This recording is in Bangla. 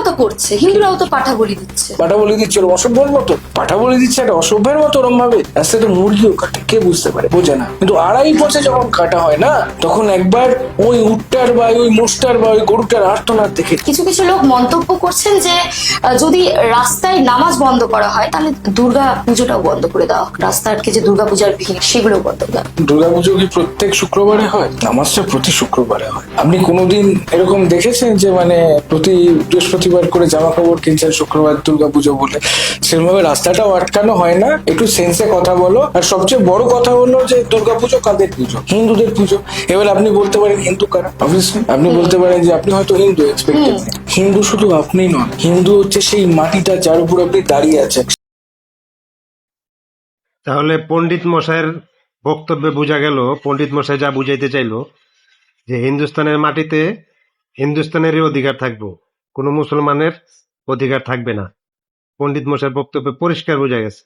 তো করছে, হিন্দুরাও তো পাঠা বলি দিচ্ছে। পাঠা বলি দিচ্ছে ওরম অসভ্যের মতো, পাঠা বলি দিচ্ছে একটা অসভ্যের মতো ওরম ভাবে। রাস্তায় তো মুরগিও কাটে, কে বুঝতে পারে, বোঝে না। কিন্তু আড়াই পচে যখন কাটা হয় না, তখন একবার ওই উটটার বা ওই মোষটার বা ওই গরুটার আর্তনাদ দেখে। কিছু কিছু লোক মন্তব্য করছেন যে যদি রাস্তায় নামাজ বন্ধ করা হয় তাহলে দুর্গা পুজোটাও বন্ধ করে দেওয়া হোক। রাস্তা আটকে যে দুর্গা পূজার ভিড় সেগুলো বন্ধ করে দেওয়া। দুর্গাপুজো কি প্রত্যেক শুক্রবারে হয়? নামাজটা প্রতি শুক্রবারে হয়। আপনি কোনোদিন এরকম দেখেছেন যে মানে প্রতি বৃহস্পতিবার করে জামা কাপড় কিনছেন শুক্রবার দুর্গাপুজো বলে? সেরকমভাবে রাস্তাটাও আটকানো হয় না। একটু সেন্সে কথা বলো। আর সবচেয়ে বড় কথা হলো যে দুর্গাপুজো কাদের পুজো? হিন্দুদের পুজো। এবার আপনি বলতে পারেন হিন্দু কারা, অবভিয়াসলি আপনি বলতে পারেন যে আপনি হয়তো হিন্দু এক্সপেক্টেড। হিন্দু শুধু আপনি নন, হিন্দু হচ্ছে সেই মাটিটা যার উপর আপনি দাঁড়িয়ে আছেন। তাহলে পণ্ডিত মশাইয়ের বক্তব্যে বোঝা গেল, পণ্ডিত মশাই যা বুঝাইতে চাইলো যে হিন্দুস্তানের মাটিতে হিন্দুস্তানেরই অধিকার থাকবো, কোনো মুসলমানের অধিকার থাকবে না। পণ্ডিত মশাইয়ের বক্তব্যে পরিষ্কার বোঝা গেছে।